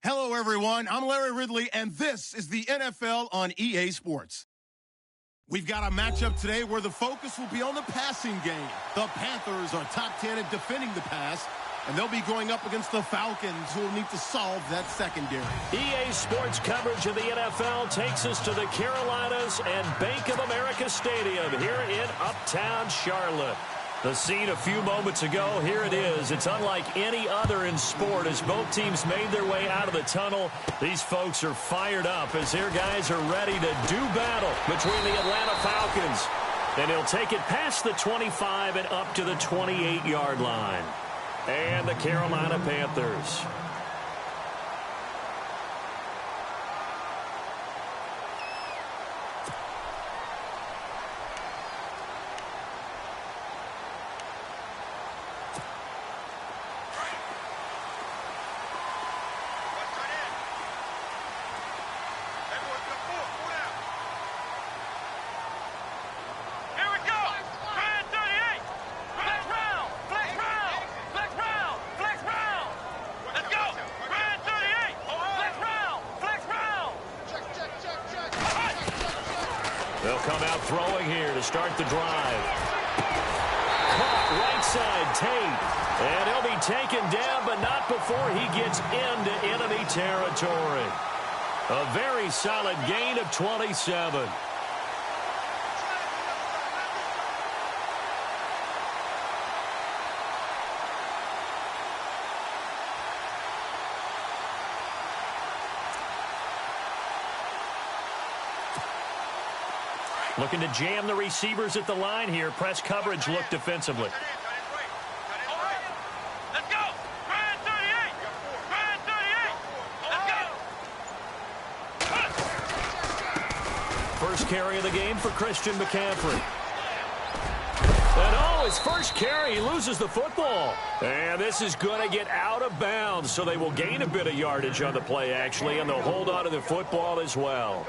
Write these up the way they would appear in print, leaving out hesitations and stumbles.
Hello, everyone. I'm Larry Ridley, and this is the NFL on EA Sports. We've got a matchup today where the focus will be on the passing game. The Panthers are top 10 at defending the pass, and they'll be going up against the Falcons, who will need to solve that secondary. EA Sports coverage of the NFL takes us to the Carolinas and Bank of America Stadium here in Uptown Charlotte. The scene a few moments ago, here it is. It's unlike any other in sport as both teams made their way out of the tunnel. These folks are fired up as their guys are ready to do battle between the Atlanta Falcons. And he'll take it past the 25 and up to the 28-yard line. And the Carolina Panthers. They'll come out throwing here to start the drive. Caught right side Tate. And he'll be taken down, but not before he gets into enemy territory. A very solid gain of 27. Looking to jam the receivers at the line here. Press coverage look defensively. Let's go! Ryan 38! Ryan 38! Let's go! First carry of the game for Christian McCaffrey. And oh, his first carry, he loses the football. And this is going to get out of bounds, so they will gain a bit of yardage on the play, actually, and they'll hold on to the football as well.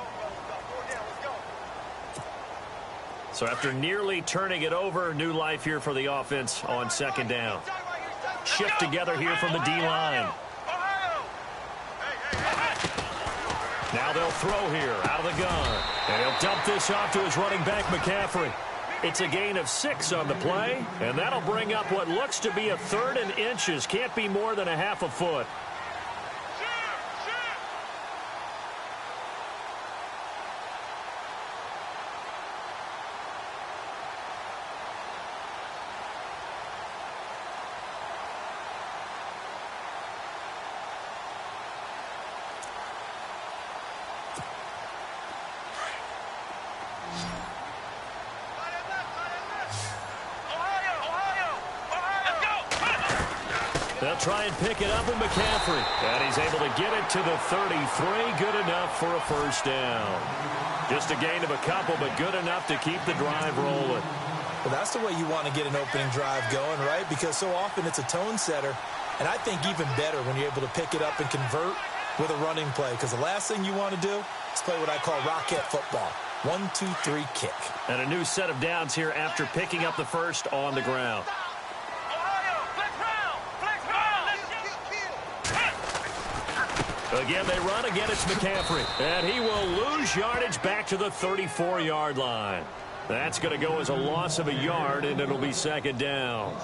So after nearly turning it over, new life here for the offense on second down. Shift together here from the D-line. Now they'll throw here out of the gun. And he'll dump this off to his running back, McCaffrey. It's a gain of 6 on the play, and that'll bring up what looks to be a 3rd and inches. Can't be more than a half a foot. They'll try and pick it up with McCaffrey. And he's able to get it to the 33. Good enough for a first down. Just a gain of a couple, but good enough to keep the drive rolling. Well, that's the way you want to get an opening drive going, right? Because so often it's a tone setter. And I think even better when you're able to pick it up and convert with a running play. Because the last thing you want to do is play what I call rocket football. 1, 2, 3, kick. And a new set of downs here after picking up the first on the ground. Again, they run. Again, it's McCaffrey. And he will lose yardage back to the 34-yard line. That's going to go as a loss of a yard, and it'll be second down.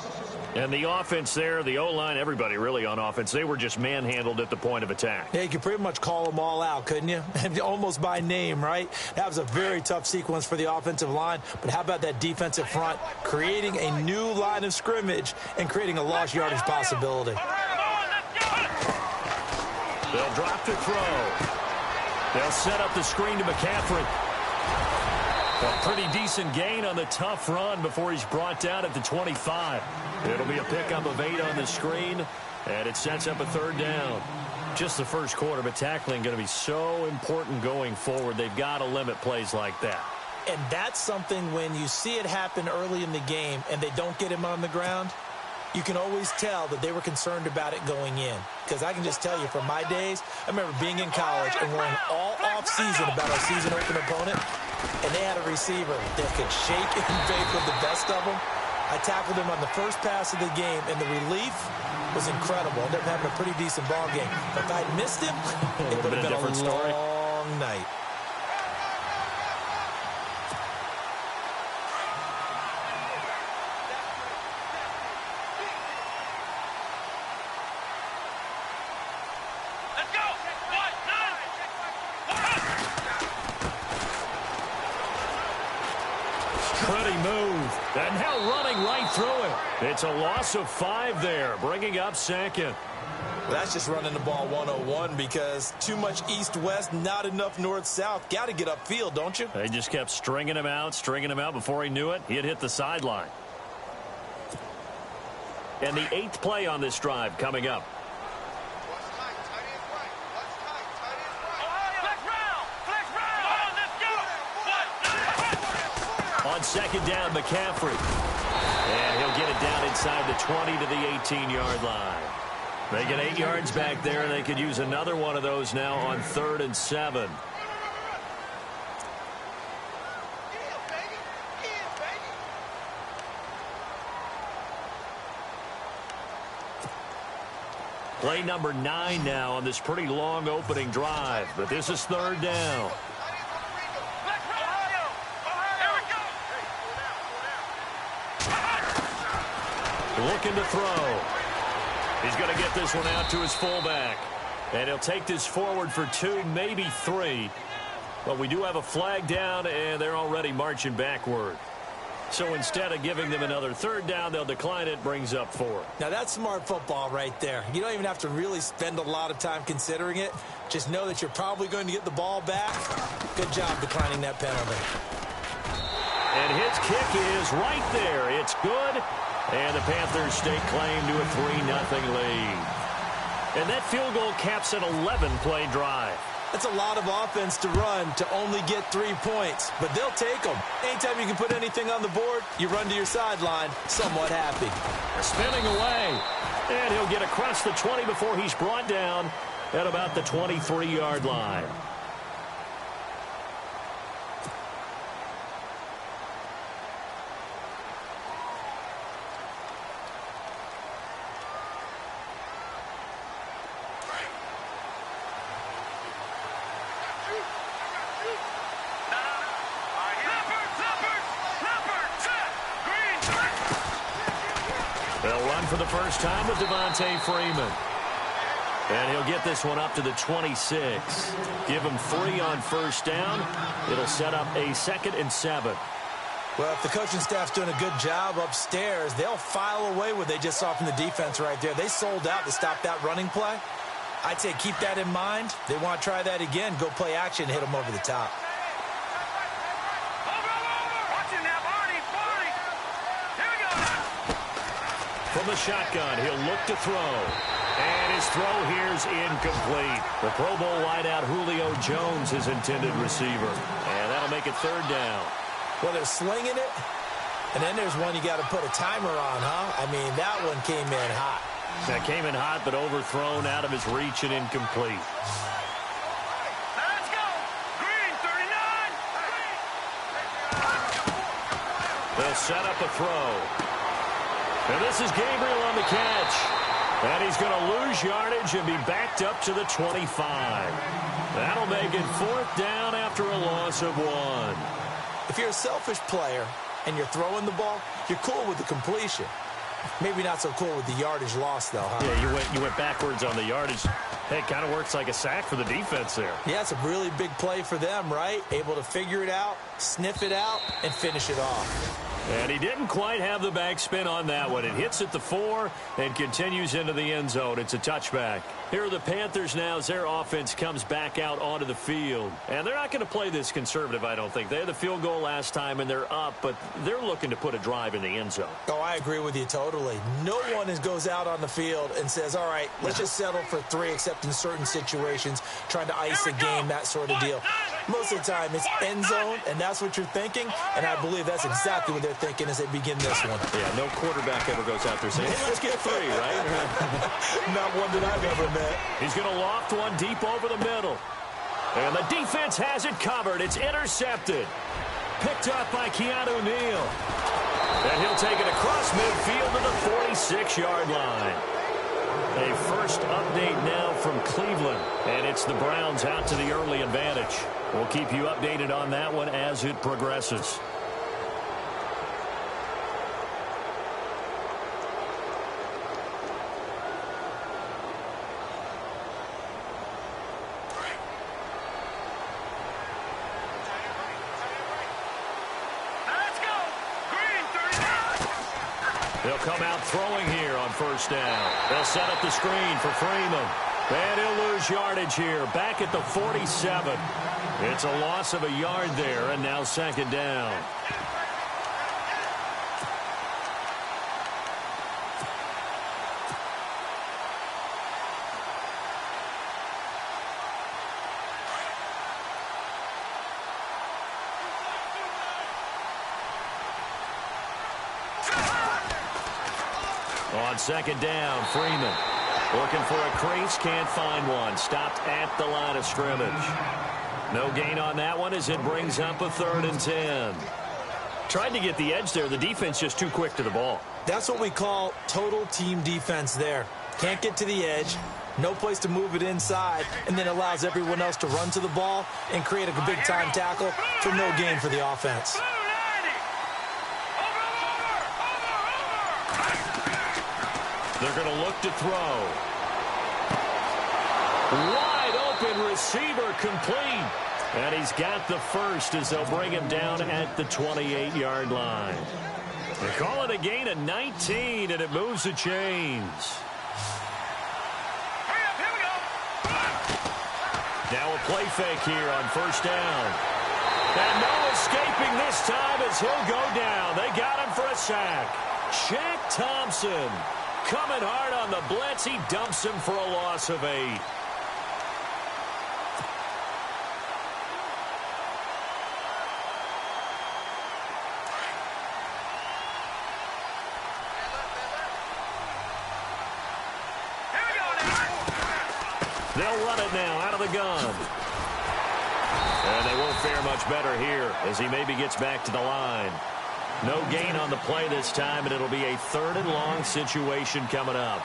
And the offense there, the O-line, everybody really on offense, they were just manhandled at the point of attack. Yeah, you could pretty much call them all out, couldn't you? Almost by name, right? That was a very tough sequence for the offensive line. But how about that defensive front creating a new line of scrimmage and creating a lost yardage possibility? They'll drop to throw. They'll set up the screen to McCaffrey. A pretty decent gain on the tough run before he's brought down at the 25. It'll be a pickup of 8 on the screen, and it sets up a 3rd down. Just the first quarter, but tackling going to be so important going forward. They've got to limit plays like that. And that's something when you see it happen early in the game and they don't get him on the ground, you can always tell that they were concerned about it going in. Because I can just tell you, from my days, I remember being in college and worrying all off-season about our season-opening opponent, and they had a receiver that could shake and bake with the best of them. I tackled him on the first pass of the game, and the relief was incredible. I ended up having a pretty decent ball game. But if I'd missed him, it would have been a different story. long night. Let's go. 1, 9. Pretty move. And now running right through it. It's a loss of 5 there, bringing up second. That's just running the ball 101 because too much east-west, not enough north-south. Got to get upfield, don't you? They just kept stringing him out. Before he knew it, he had hit the sideline. And the 8th play on this drive coming up. On second down, McCaffrey. And he'll get it down inside the 20 to the 18-yard line. They get 8 yards back there, and they could use another one of those now on 3rd and 7. Play number 9 now on this pretty long opening drive, but this is 3rd down. Looking to throw. He's going to get this one out to his fullback. And he'll take this forward for 2, maybe 3. But we do have a flag down, and they're already marching backward. So instead of giving them another 3rd down, they'll decline it, brings up 4. Now, that's smart football right there. You don't even have to really spend a lot of time considering it. Just know that you're probably going to get the ball back. Good job declining that penalty. And his kick is right there. It's good. And the Panthers stake claim to a 3-0 lead. And that field goal caps an 11-play drive. That's a lot of offense to run to only get 3 points, but they'll take them. Anytime you can put anything on the board, you run to your sideline somewhat happy. Spinning away. And he'll get across the 20 before he's brought down at about the 23-yard line. They'll run for the first time with Devontae Freeman. And he'll get this one up to the 26. Give him 3 on first down. It'll set up a 2nd and 7. Well, if the coaching staff's doing a good job upstairs, they'll file away what they just saw from the defense right there. They sold out to stop that running play. I'd say keep that in mind. They want to try that again. Go play action and hit them over the top. From the shotgun, he'll look to throw. And his throw here's incomplete. The Pro Bowl wideout Julio Jones, his intended receiver. And that'll make it 3rd down. Well, they're slinging it. And then there's one you got to put a timer on, huh? I mean, that one came in hot. That came in hot, but overthrown out of his reach and incomplete. Let's go. Green, 39. They'll set up a throw. And this is Gabriel on the catch. And he's going to lose yardage and be backed up to the 25. That'll make it 4th down after a loss of 1. If you're a selfish player and you're throwing the ball, you're cool with the completion. Maybe not so cool with the yardage loss, though, huh? Yeah, you went backwards on the yardage. Hey, it kind of works like a sack for the defense there. Yeah, it's a really big play for them, right? Able to figure it out, sniff it out, and finish it off. And he didn't quite have the backspin on that one. It hits at the 4 and continues into the end zone. It's a touchback. Here are the Panthers now as their offense comes back out onto the field. And they're not going to play this conservative, I don't think. They had the field goal last time, and they're up, but they're looking to put a drive in the end zone. Oh, I agree with you totally. No one goes out on the field and says, all right, let's just settle for 3, except in certain situations, trying to ice a game, that sort of deal. Most of the time, it's end zone, and that's what you're thinking, and I believe that's exactly what they're thinking as they begin this one. Yeah, no quarterback ever goes out there saying, hey, let's get 3, right? Not one that I've ever met. He's going to loft one deep over the middle. And the defense has it covered. It's intercepted. Picked up by Keanu Neal. And he'll take it across midfield to the 46-yard line. A first update now from Cleveland. And it's the Browns out to the early advantage. We'll keep you updated on that one as it progresses. They'll come out throwing here on first down. They'll set up the screen for Freeman. And he'll lose yardage here. Back at the 47. It's a loss of a yard there, and now second down. On second down, Freeman looking for a crease, can't find one. Stopped at the line of scrimmage. No gain on that one as it brings up a 3rd and 10. Tried to get the edge there. The defense just too quick to the ball. That's what we call total team defense there. Can't get to the edge, no place to move it inside, and then allows everyone else to run to the ball and create a big-time tackle for no gain for the offense. They're going to look to throw. Wide open receiver complete. And he's got the first as they'll bring him down at the 28-yard line. They call it a gain of 19, and it moves the chains. Now a play fake here on first down. And no escaping this time as he'll go down. They got him for a sack. Shaq Thompson coming hard on the blitz. He dumps him for a loss of 8. They'll run it now out of the gun. And they won't fare much better here as he maybe gets back to the line. No gain on the play this time, and it'll be a 3rd and long situation coming up.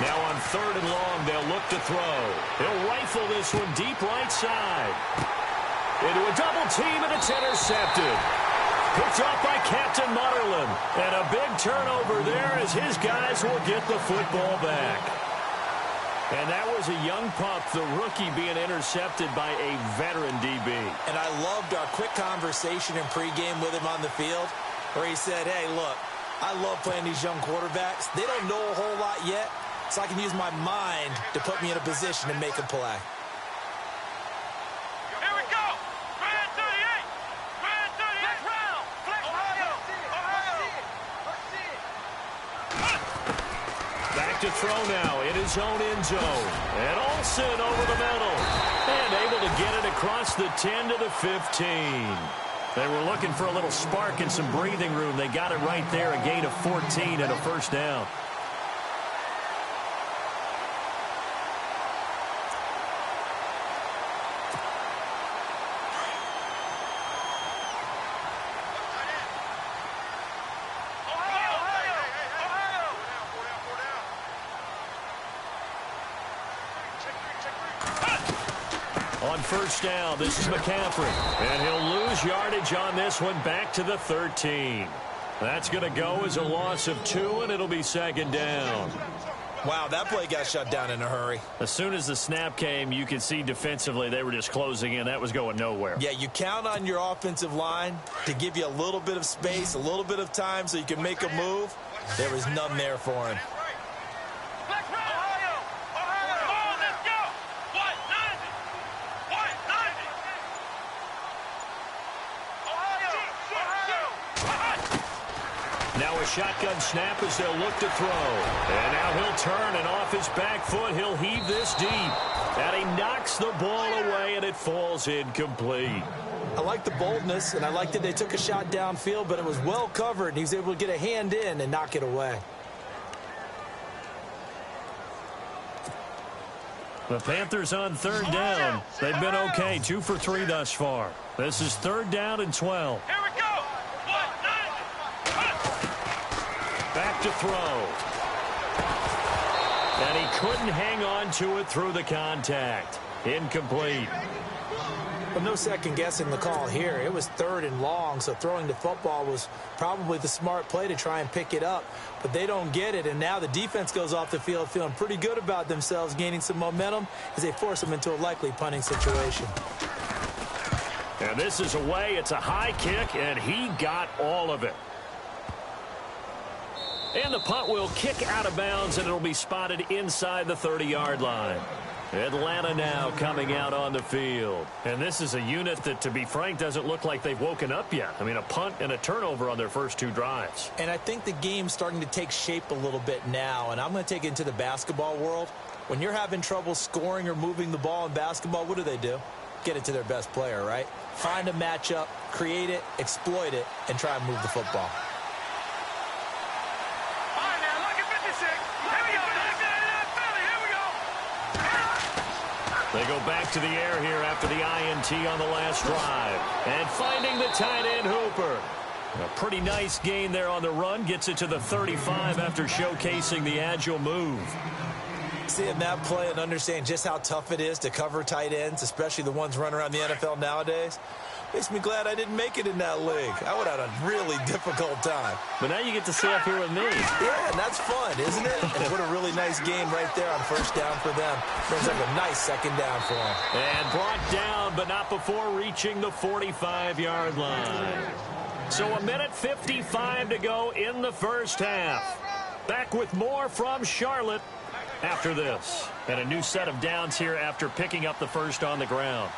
Now on 3rd and long, they'll look to throw. He'll rifle this one deep right side. Into a double team, and it's intercepted. Picked off by Captain Mutterland. And a big turnover there as his guys will get the football back. And that was a young pup, the rookie, being intercepted by a veteran DB. And I loved our quick conversation in pregame with him on the field where he said, hey, look, I love playing these young quarterbacks. They don't know a whole lot yet, so I can use my mind to put me in a position to make a play. To throw now in his own end zone. And Olsen over the middle. And able to get it across the 10 to the 15. They were looking for a little spark and some breathing room. They got it right there. A gain of 14 and a first down. On first down, this is McCaffrey. And he'll lose yardage on this one back to the 13. That's going to go as a loss of 2, and it'll be second down. Wow, that play got shut down in a hurry. As soon as the snap came, you could see defensively they were just closing in. That was going nowhere. Yeah, you count on your offensive line to give you a little bit of space, a little bit of time so you can make a move. There was none there for him. Shotgun snap as they'll look to throw. And now he'll turn, and off his back foot, he'll heave this deep. And he knocks the ball away, and it falls incomplete. I like the boldness, and I like that they took a shot downfield, but it was well covered, and he was able to get a hand in and knock it away. The Panthers on third down. They've been okay, 2 for 3 thus far. This is 3rd down and 12. Here we go. Back to throw. And he couldn't hang on to it through the contact. Incomplete. Well, no second guessing the call here. It was 3rd and long, so throwing the football was probably the smart play to try and pick it up. But they don't get it, and now the defense goes off the field feeling pretty good about themselves, gaining some momentum as they force them into a likely punting situation. And this is away. It's a high kick, and he got all of it. And the punt will kick out of bounds, and it'll be spotted inside the 30-yard line. Atlanta now coming out on the field. And this is a unit that, to be frank, doesn't look like they've woken up yet. I mean, a punt and a turnover on their first 2 drives. And I think the game's starting to take shape a little bit now, and I'm going to take it into the basketball world. When you're having trouble scoring or moving the ball in basketball, what do? Get it to their best player, right? Find a matchup, create it, exploit it, and try and move the football. They go back to the air here after the INT on the last drive. And finding the tight end, Hooper. A pretty nice gain there on the run. Gets it to the 35 after showcasing the agile move. Seeing that play and understanding just how tough it is to cover tight ends, especially the ones running around the NFL nowadays, makes me glad I didn't make it in that league. I would have had a really difficult time. But now you get to sit up here with me. Yeah, and that's fun, isn't it? And what a really nice game right there on 1st down for them. Brings up a nice 2nd down for them. And brought down, but not before reaching the 45-yard line. So 1:55 to go in the first half. Back with more from Charlotte after this. And a new set of downs here after picking up the first on the ground.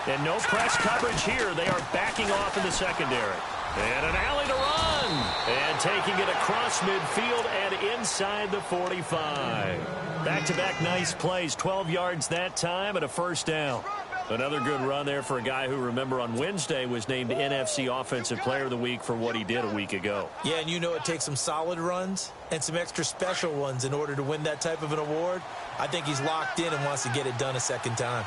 And no press coverage here. They are backing off in the secondary. And an alley to run. And taking it across midfield and inside the 45. Back-to-back nice plays. 12 yards that time and a 1st down. Another good run there for a guy who, remember, on Wednesday was named NFC Offensive Player of the Week for what he did a week ago. Yeah, and you know it takes some solid runs and some extra special ones in order to win that type of an award. I think he's locked in and wants to get it done a 2nd time.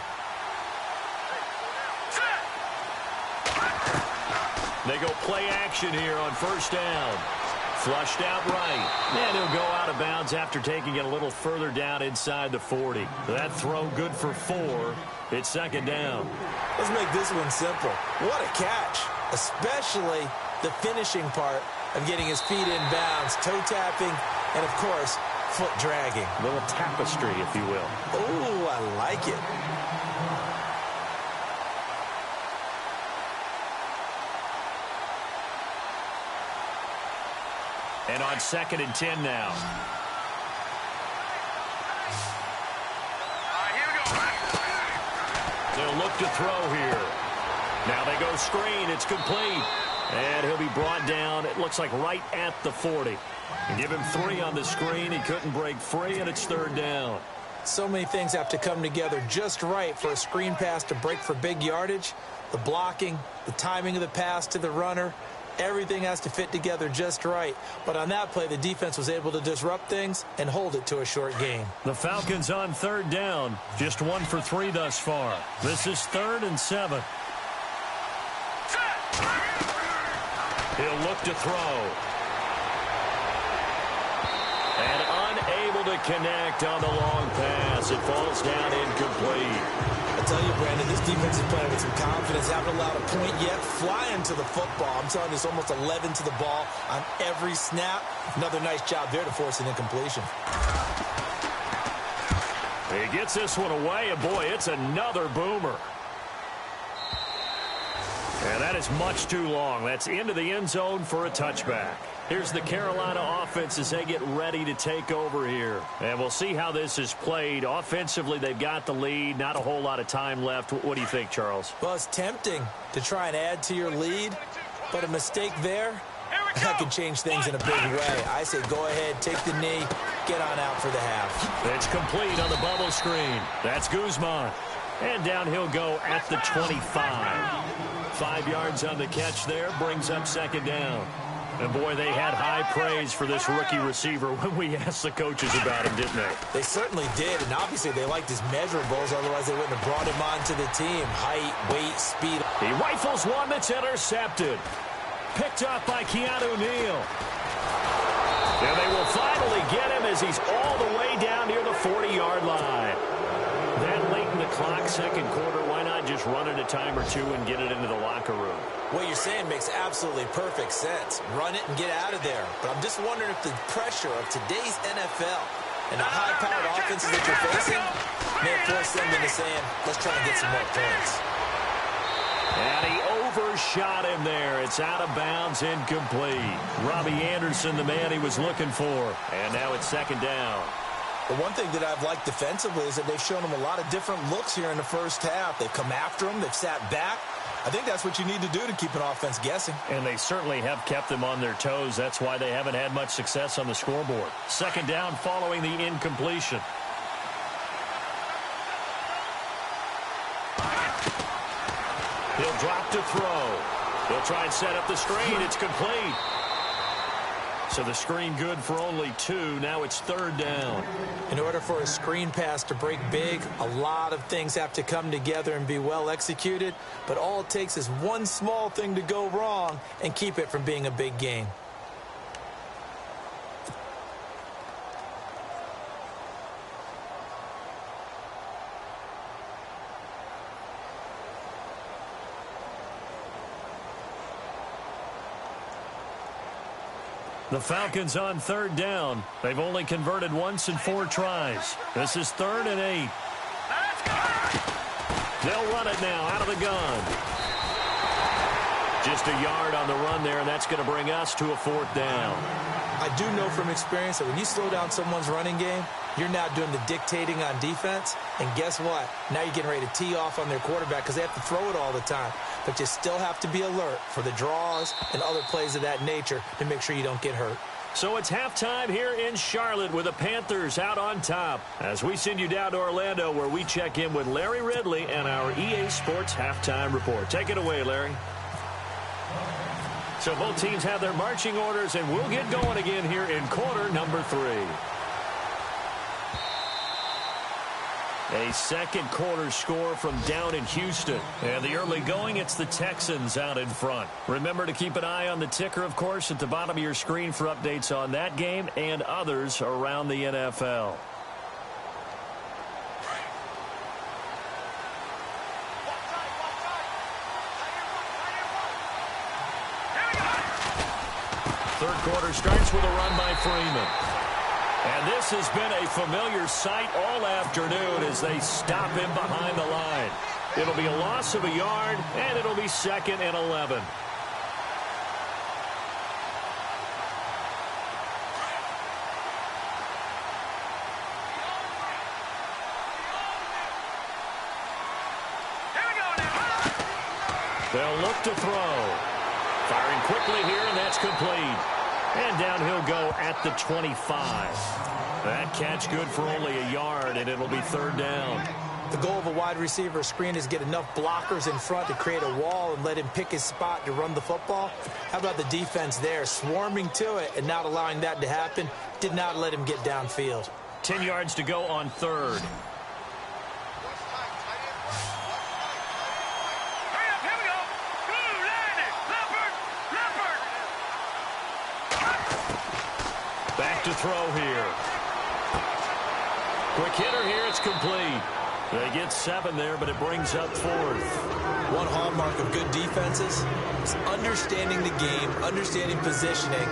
They go play action here on 1st down. Flushed out right. And he'll go out of bounds after taking it a little further down inside the 40. That throw good for 4. It's 2nd down. Let's make this one simple. What a catch. Especially the finishing part of getting his feet in bounds, toe tapping, and of course, foot dragging. A little tapestry, if you will. Oh, I like it. And on 2nd and 10 now. They'll look to throw here. Now they go screen. It's complete. And he'll be brought down, it looks like right at the 40. And give him 3 on the screen. He couldn't break free, and it's 3rd down. So many things have to come together just right for a screen pass to break for big yardage. The blocking, the timing of the pass to the runner, everything has to fit together just right. But on that play, the defense was able to disrupt things and hold it to a short gain. The Falcons on 3rd down. Just 1 for 3 thus far. This is 3rd and 7. He'll look to throw. And unable to connect on the long pass. It falls down incomplete. I tell you, Brandon, this defense is playing with some confidence. Haven't allowed a point yet. Flying to the football. I'm telling you, it's almost 11 to the ball on every snap. Another nice job there to force an incompletion. He gets this one away, and boy, it's another boomer. And that is much too long. That's into the end zone for a touchback. Here's the Carolina offense as they get ready to take over here. And we'll see how this is played. Offensively, they've got the lead. Not a whole lot of time left. What do you think, Charles? Well, it's tempting to try and add to your lead, but a mistake there, that could change things in a big way. I say go ahead, take the knee, get on out for the half. It's complete on the bubble screen. That's Guzman. And down he'll go at the 25. 5 yards on the catch there, brings up 2nd down. And, boy, they had high praise for this rookie receiver when we asked the coaches about him, didn't they? They certainly did, and obviously they liked his measurables. Otherwise, they wouldn't have brought him onto the team. Height, weight, speed. He rifles one that's intercepted. Picked up by Keanu Neal. And they will finally get him as he's all the way down near the 40-yard line. That late in the clock, second quarter, why not just run it a time or two and get it into the locker room? What you're saying makes absolutely perfect sense. Run it and get out of there. But I'm just wondering if the pressure of today's NFL and the high-powered offenses that you're facing may force them into saying, let's try and get some more points. And he overshot him there. It's out of bounds, incomplete. Robbie Anderson, the man he was looking for. And now it's second down. The one thing that I've liked defensively is that they've shown him a lot of different looks here in the first half. They've come after him. They've sat back. I think that's what you need to do to keep an offense guessing. And they certainly have kept them on their toes. That's why they haven't had much success on the scoreboard. Second down following the incompletion. He'll drop to throw. He'll try and set up the screen. It's complete. So the screen good for only 2. Now it's third down. In order for a screen pass to break big, a lot of things have to come together and be well executed. But all it takes is one small thing to go wrong and keep it from being a big game. The Falcons on third down. They've only converted once in 4 tries. This is 3rd and 8. They'll run it now out of the gun. Just a yard on the run there, and that's going to bring us to a 4th down. I do know from experience that when you slow down someone's running game, you're now doing the dictating on defense. And guess what? Now you're getting ready to tee off on their quarterback because they have to throw it all the time. But you still have to be alert for the draws and other plays of that nature to make sure you don't get hurt. So it's halftime here in Charlotte with the Panthers out on top. As we send you down to Orlando where we check in with Larry Ridley and our EA Sports Halftime Report. Take it away, Larry. So both teams have their marching orders, and we'll get going again here in quarter number 3. A second quarter score from down in Houston. And the early going, it's the Texans out in front. Remember to keep an eye on the ticker, of course, at the bottom of your screen for updates on that game and others around the NFL. Third quarter starts with a run by Freeman. And this has been a familiar sight all afternoon as they stop him behind the line. It'll be a loss of a yard, and it'll be 2nd and 11. They'll look to throw. Firing quickly here, and that's complete. And down he'll go at the 25. That catch good for only a yard, and it'll be 3rd down. The goal of a wide receiver screen is get enough blockers in front to create a wall and let him pick his spot to run the football. How about the defense there, swarming to it and not allowing that to happen? Did not let him get downfield. 10 yards to go on 3rd. Back to throw here. Quick hitter here, it's complete. They get 7 there, but it brings up 4th. One hallmark of good defenses is understanding the game, understanding positioning,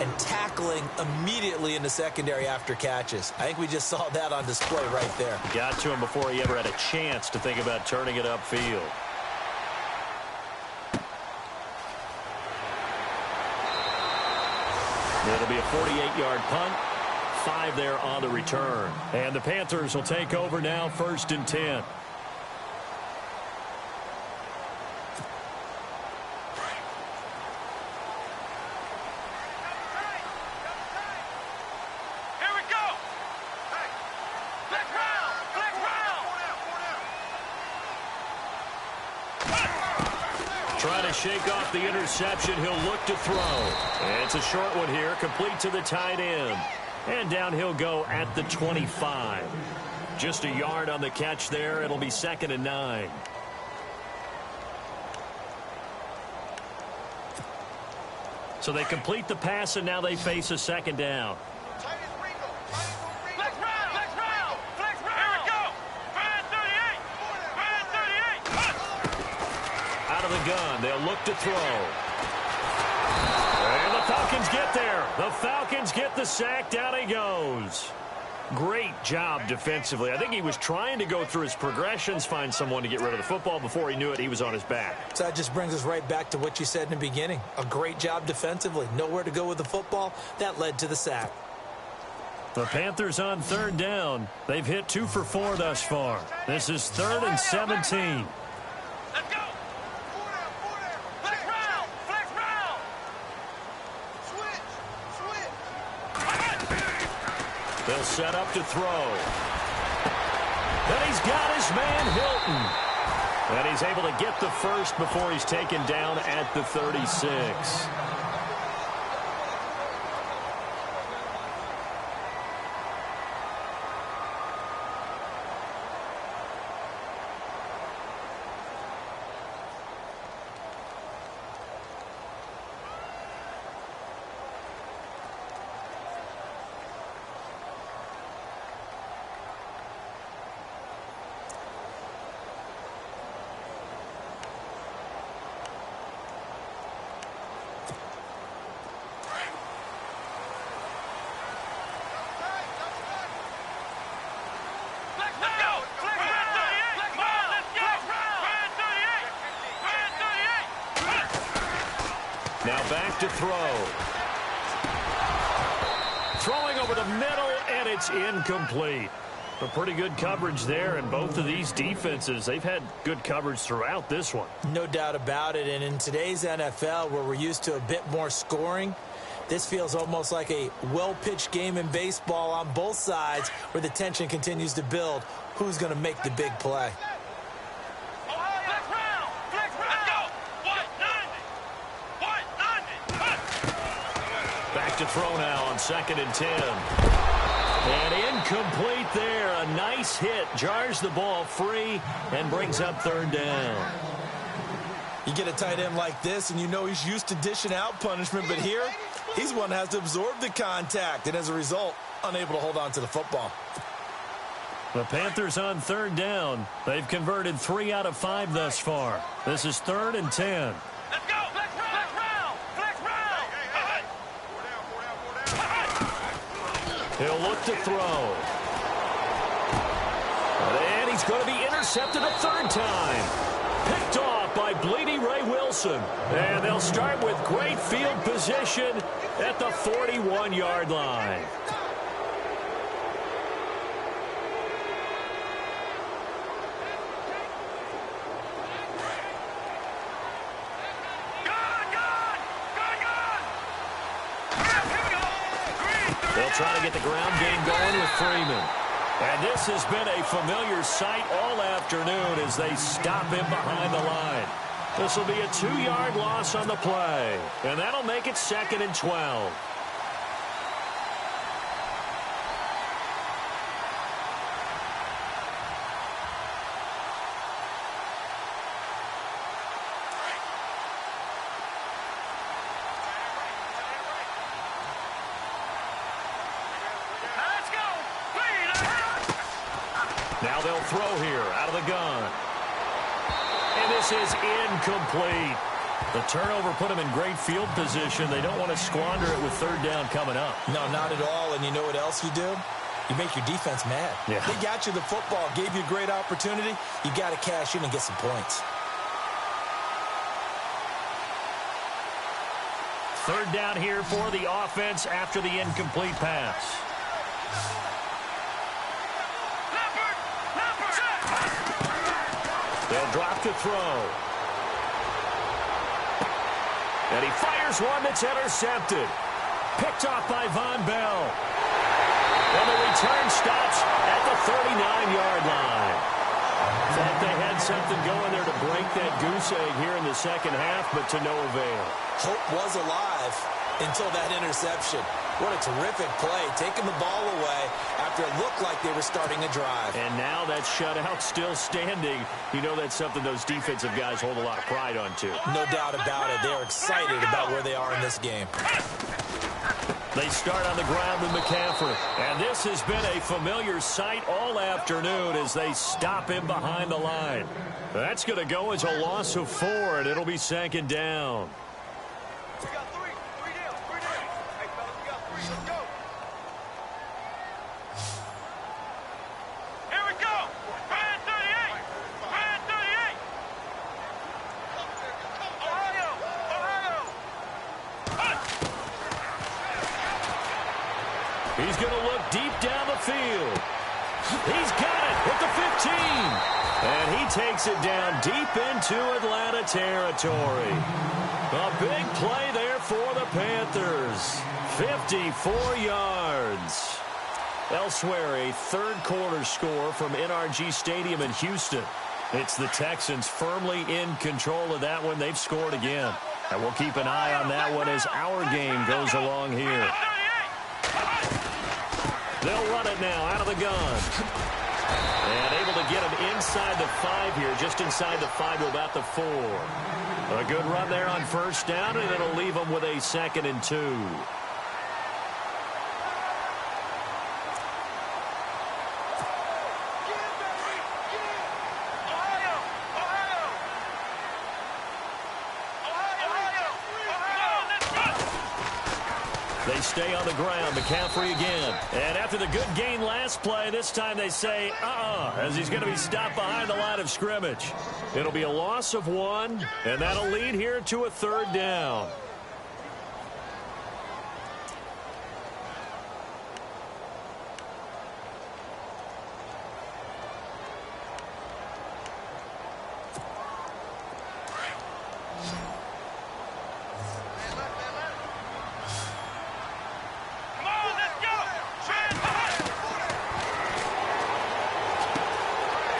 and tackling immediately in the secondary after catches. I think we just saw that on display right there. Got to him before he ever had a chance to think about turning it upfield. It'll be a 48-yard punt. 5 there on the return. And the Panthers will take over now, 1st and 10. Here we go. Hey, black round, black round. Trying to shake off the interception. He'll look to throw. And it's a short one here, complete to the tight end. And down he'll go at the 25. Just a yard on the catch there. It'll be 2nd and 9. So they complete the pass, and now they face a 2nd down. Out of the gun, they'll look to throw. And the Falcons get there. The Falcons get the sack. Down he goes. Great job defensively. I think he was trying to go through his progressions, find someone to get rid of the football. Before he knew it, he was on his back. So that just brings us right back to what you said in the beginning. A great job defensively. Nowhere to go with the football. That led to the sack. The Panthers on 3rd down. They've hit 2 for 4 thus far. This is 3rd and 17. Let's go. Flex round. Flex round. Switch. They'll set up to throw. And he's got his man Hilton. And he's able to get the first before he's taken down at the 36. Now back to throw. Throwing over the middle, and it's incomplete. But pretty good coverage there, and both of these defenses, they've had good coverage throughout this one. No doubt about it, and in today's NFL, where we're used to a bit more scoring, this feels almost like a well-pitched game in baseball on both sides, where the tension continues to build. Who's going to make the big play? Back to throw now on 2nd and 10. And incomplete there. A nice hit. Jars the ball free and brings up 3rd down. You get a tight end like this, and you know he's used to dishing out punishment, but here, he's one that has to absorb the contact, and as a result, unable to hold on to the football. The Panthers on 3rd down. They've converted 3 out of 5 thus far. This is 3rd and 10. Let's go. Flex round. Flex round. He'll look to throw. And he's going to be intercepted a 3rd time. Picked off by Bleedy Ray Wilson. And they'll start with great field position at the 41-yard line. They'll try to get the ground game going with Freeman. And this has been a familiar sight all afternoon as they stop him behind the line. This will be a 2-yard loss on the play. And that'll make it 2nd and 12. Now they'll throw here out of the gun. And this is incomplete. The turnover put them in great field position. They don't want to squander it with 3rd down coming up. No, not at all. And you know what else you do? You make your defense mad. Yeah. They got you the football, gave you a great opportunity. You got to cash in and get some points. 3rd down here for the offense after the incomplete pass. They'll drop to throw. And he fires one that's intercepted. Picked off by Von Bell. And the return stops at the 39-yard line. Thought they had something going there to break that goose egg here in the second half, but to no avail. Hope was alive until that interception. What a terrific play, taking the ball away after it looked like they were starting a drive. And now that shutout still standing. You know that's something those defensive guys hold a lot of pride on, too. No doubt about it. They're excited about where they are in this game. They start on the ground with McCaffrey. And this has been a familiar sight all afternoon as they stop him behind the line. That's going to go as a loss of 4, and it'll be second down. We got three down. Hey, fellas, we got 3. Let's go. Here we go. Brand 38. Ohio. He's going to look deep down the field. He's got it at the 15. And he takes it down deep into Atlanta territory. A big play there for the Panthers. 54 yards. Elsewhere, a third-quarter score from NRG Stadium in Houston. It's the Texans firmly in control of that one. They've scored again. And we'll keep an eye on that one as our game goes along here. They'll run it now out of the gun. And able to get him inside the 5 here, just inside the 5 to about the 4. A good run there on first down, and it'll leave them with a 2nd and 2. They stay on the ground. McCaffrey again. And after the good gain last play, this time they say, as he's going to be stopped behind the line of scrimmage. It'll be a loss of 1, and that'll lead here to a 3rd down.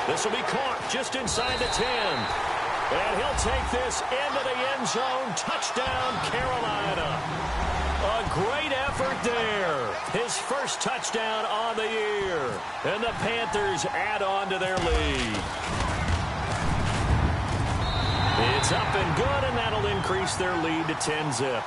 This will be caught just inside the 10. And he'll take this into the end zone. Touchdown, Carolina. A great effort there. His first touchdown on the year. And the Panthers add on to their lead. It's up and good, and that'll increase their lead to 10-zip.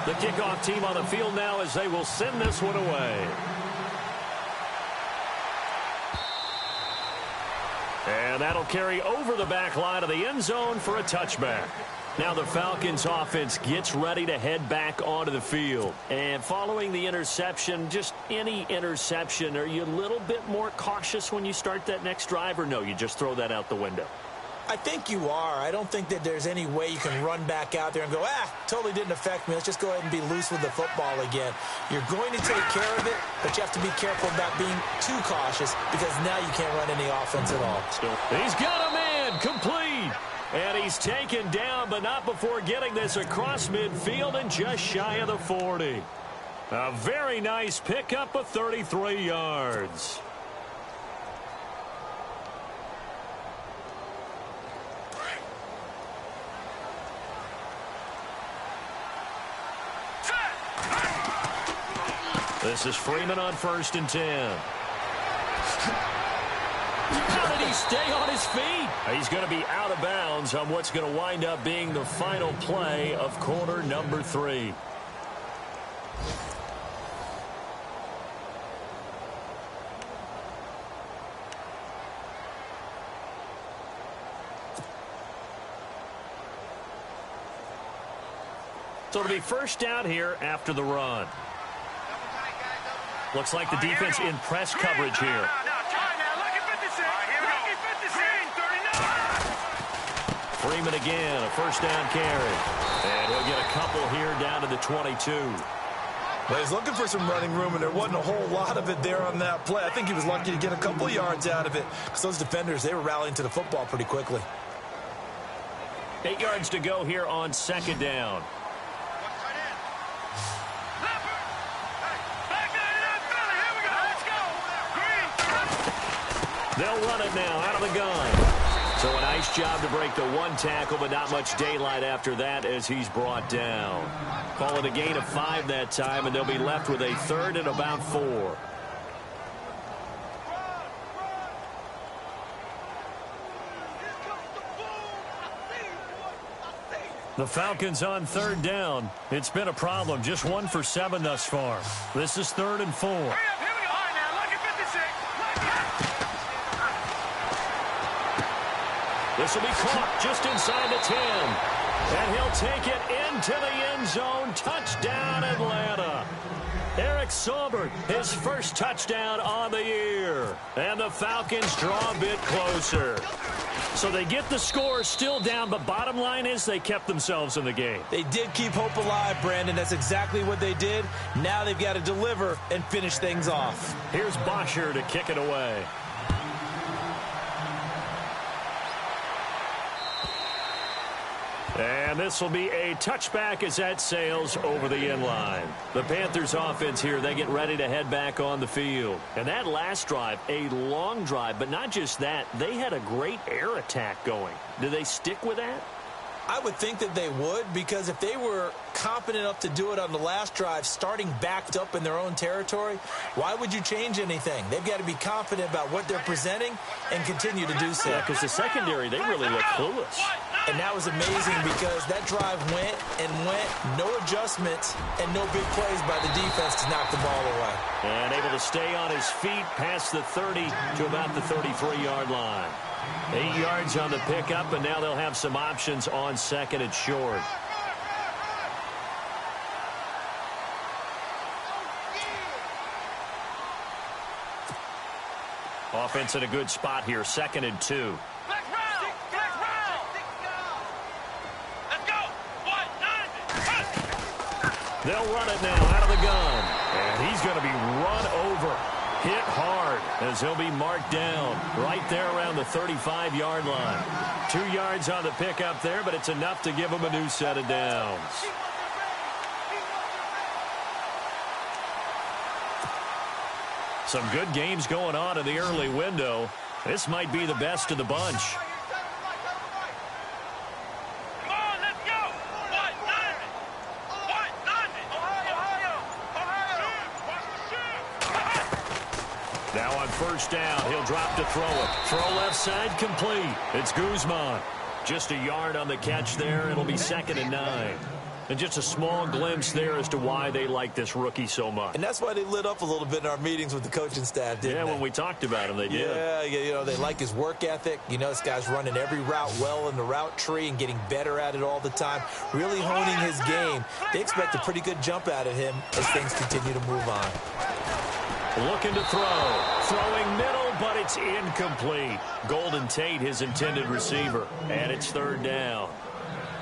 The kickoff team on the field now as they will send this one away. And that'll carry over the back line of the end zone for a touchback. Now the Falcons offense gets ready to head back onto the field. And following the interception, just any interception, are you a little bit more cautious when you start that next drive, or no, you just throw that out the window? I think you are. I don't think that there's any way you can run back out there and go, totally didn't affect me. Let's just go ahead and be loose with the football again. You're going to take care of it, but you have to be careful about being too cautious because now you can't run any offense at all. He's got a man complete. And he's taken down, but not before getting this across midfield and just shy of the 40. A very nice pickup of 33 yards. This is Freeman on 1st and 10. How did he stay on his feet? He's going to be out of bounds on what's going to wind up being the final play of quarter number 3. So it'll be first down here after the run. Looks like the defense in press coverage here. Freeman again, a first down carry. And he'll get a couple here down to the 22. Well, he's looking for some running room, and there wasn't a whole lot of it there on that play. I think he was lucky to get a couple of yards out of it because those defenders, they were rallying to the football pretty quickly. 8 yards to go here on 2nd down. They'll run it now out of the gun. So a nice job to break the one tackle, but not much daylight after that as he's brought down. Call it a gain of 5 that time, and they'll be left with a 3rd and about 4. The Falcons on 3rd down. It's been a problem. Just 1 for 7 thus far. This is 3rd and 4. This will be caught just inside the 10. And he'll take it into the end zone. Touchdown, Atlanta. Eric Saubert, his first touchdown on the year. And the Falcons draw a bit closer. So they get the score, still down, but bottom line is they kept themselves in the game. They did keep hope alive, Brandon. That's exactly what they did. Now they've got to deliver and finish things off. Here's Bosher to kick it away. And this will be a touchback as that sails over the end line. The Panthers offense here, they get ready to head back on the field. And that last drive, a long drive, but not just that, they had a great air attack going. Do they stick with that? I would think that they would, because if they were confident enough to do it on the last drive, starting backed up in their own territory, why would you change anything? They've got to be confident about what they're presenting and continue to do so. Yeah, because the secondary, they really look clueless. And that was amazing because that drive went and went, no adjustments and no big plays by the defense to knock the ball away. And able to stay on his feet past the 30 to about the 33-yard line. 8 yards on the pickup, and now they'll have some options on 2nd and short. Offense in a good spot here, 2nd and 2. They'll run it now out of the gun. And he's going to be run over. Hit hard as he'll be marked down right there around the 35-yard line. 2 yards on the pickup there, but it's enough to give him a new set of downs. Some good games going on in the early window. This might be the best of the bunch. Now on 1st down, he'll drop to throw it. Throw left side, complete. It's Guzman. Just a yard on the catch there. It'll be 2nd and 9. And just a small glimpse there as to why they like this rookie so much. And that's why they lit up a little bit in our meetings with the coaching staff, didn't they? Yeah, when we talked about him, they did. Yeah, you know, they like his work ethic. You know, this guy's running every route well in the route tree and getting better at it all the time, really honing his game. They expect a pretty good jump out of him as things continue to move on. Looking to throw. Throwing middle, but it's incomplete. Golden Tate, his intended receiver. And it's 3rd down.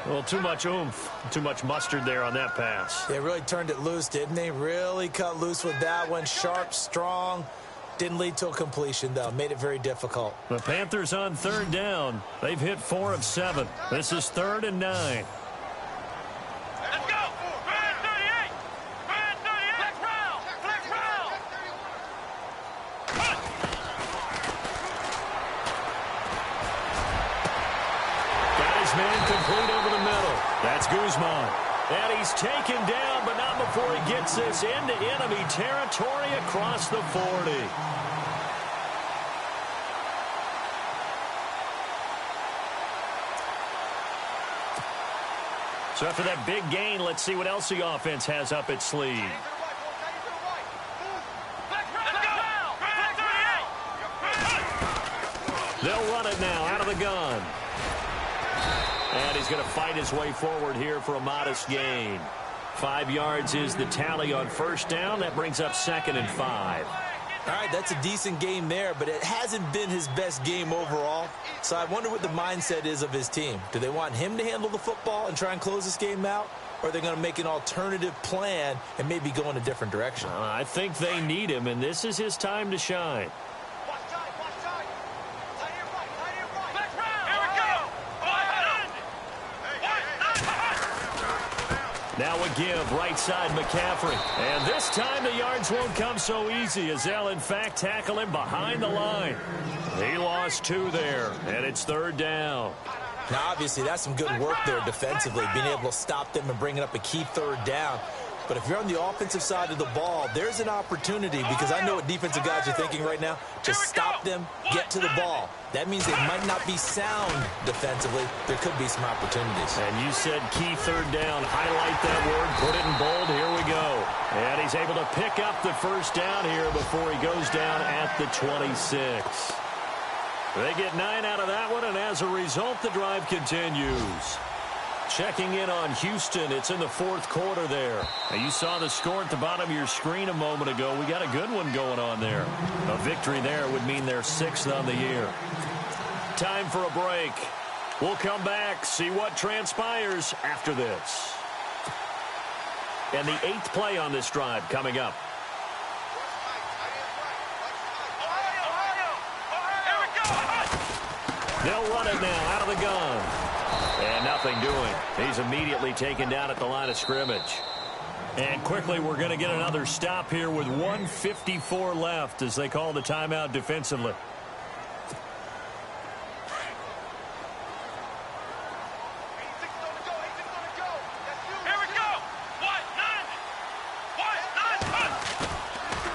Well, too much oomph, too much mustard there on that pass. They really turned it loose, didn't they? Really cut loose with that one. Sharp, strong. Didn't lead to a completion, though. Made it very difficult. The Panthers on 3rd down. They've hit 4 of 7. This is 3rd and 9. Man complete over the middle. That's Guzman. And he's taken down, but not before he gets this into enemy territory across the 40. So after that big gain, let's see what else the offense has up its sleeve. They'll run it now out of the gun. And he's going to fight his way forward here for a modest gain. 5 yards is the tally on 1st down. That brings up 2nd and 5. All right, that's a decent game there, but it hasn't been his best game overall. So I wonder what the mindset is of his team. Do they want him to handle the football and try and close this game out? Or are they going to make an alternative plan and maybe go in a different direction? I think they need him, and this is his time to shine. Now a give, right side McCaffrey. And this time the yards won't come so easy as they'll, in fact, tackle him behind the line. He lost 2 there, and it's 3rd down. Now, obviously, that's some good work there defensively, being able to stop them and bringing up a key 3rd down. But if you're on the offensive side of the ball, there's an opportunity, because I know what defensive guys are thinking right now. Just stop them, get to the ball. That means they might not be sound defensively. There could be some opportunities. And you said key 3rd down. Highlight that word. Put it in bold. Here we go. And he's able to pick up the 1st down here before he goes down at the 26. They get 9 out of that one, and as a result, the drive continues. Checking in on Houston. It's in the 4th quarter there. Now, you saw the score at the bottom of your screen a moment ago. We got a good one going on there. A victory there would mean they're 6th on the year. Time for a break. We'll come back, see what transpires after this. And the 8th play on this drive coming up. They'll run it now out of the gun. And nothing doing. He's immediately taken down at the line of scrimmage. And quickly, we're going to get another stop here with 1:54 left as they call the timeout defensively.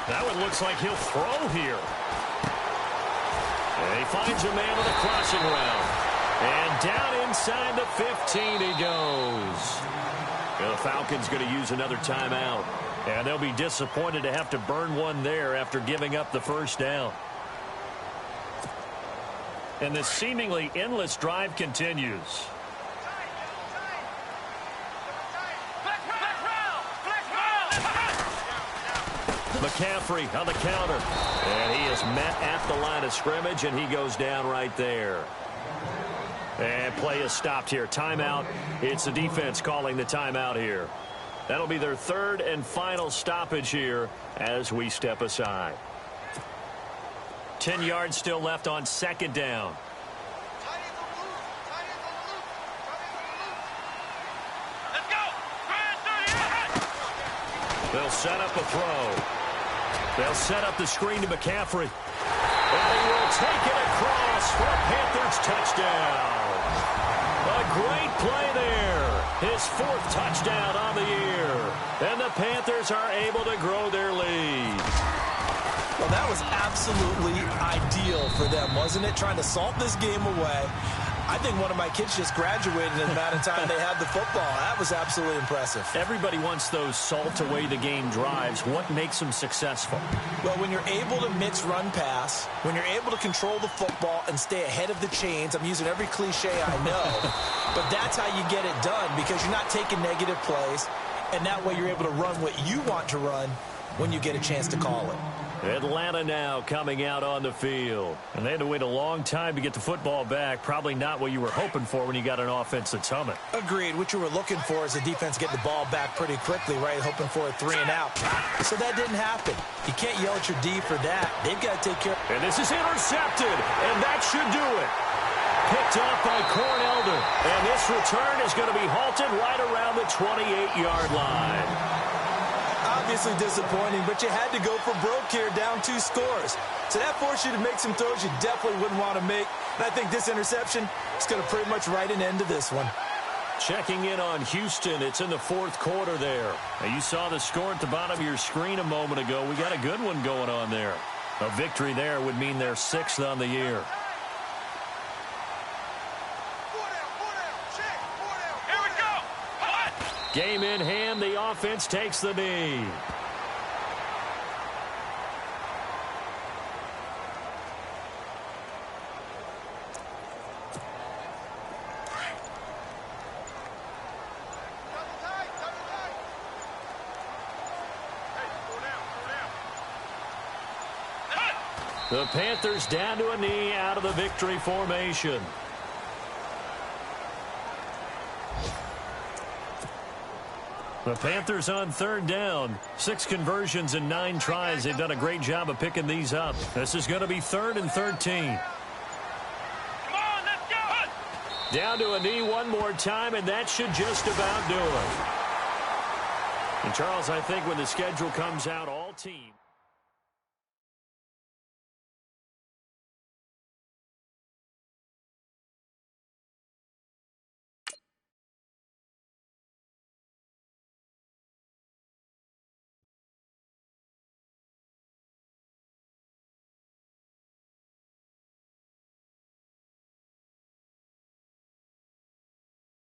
That one looks like he'll throw here. And he finds a man with a crossing route. And down inside the 15 he goes. The Falcons going to use another timeout. And they'll be disappointed to have to burn one there after giving up the 1st down. And this seemingly endless drive continues. McCaffrey on the counter. And he is met at the line of scrimmage, and he goes down right there. And play is stopped here. Timeout. It's the defense calling the timeout here. That'll be their 3rd and final stoppage here as we step aside. 10 yards still left on 2nd down. They'll set up a throw. They'll set up the screen to McCaffrey. And he will take it across for a Panthers touchdown. A great play there. His 4th touchdown on the year. And the Panthers are able to grow their lead. Well, that was absolutely ideal for them, wasn't it? Trying to salt this game away. I think one of my kids just graduated in the amount of time they had the football. That was absolutely impressive. Everybody wants those salt-away-the-game drives. What makes them successful? Well, when you're able to mix run-pass, when you're able to control the football and stay ahead of the chains, I'm using every cliche I know, but that's how you get it done because you're not taking negative plays, and that way you're able to run what you want to run when you get a chance to call it. Atlanta now coming out on the field. And they had to wait a long time to get the football back. Probably not what you were hoping for when you got an offense that's humming. Agreed. What you were looking for is the defense getting the ball back pretty quickly, right? Hoping for a 3 and out. So that didn't happen. You can't yell at your D for that. They've got to take care of it. And this is intercepted. And that should do it. Picked off by Cornelder. And this return is going to be halted right around the 28-yard line. Obviously disappointing, but you had to go for broke here, down 2 scores. So that forced you to make some throws you definitely wouldn't want to make. And I think this interception is going to pretty much write an end to this one. Checking in on Houston. It's in the 4th quarter there. Now, you saw the score at the bottom of your screen a moment ago. We got a good one going on there. A victory there would mean they're 6th on the year. Game in hand, the offense takes the knee. The Panthers down to a knee out of the victory formation. The Panthers on 3rd down. 6 conversions and 9 tries. They've done a great job of picking these up. This is going to be 3rd and 13. Come on, let's go! Down to a knee one more time, and that should just about do it. And, Charles, I think when the schedule comes out, all teams.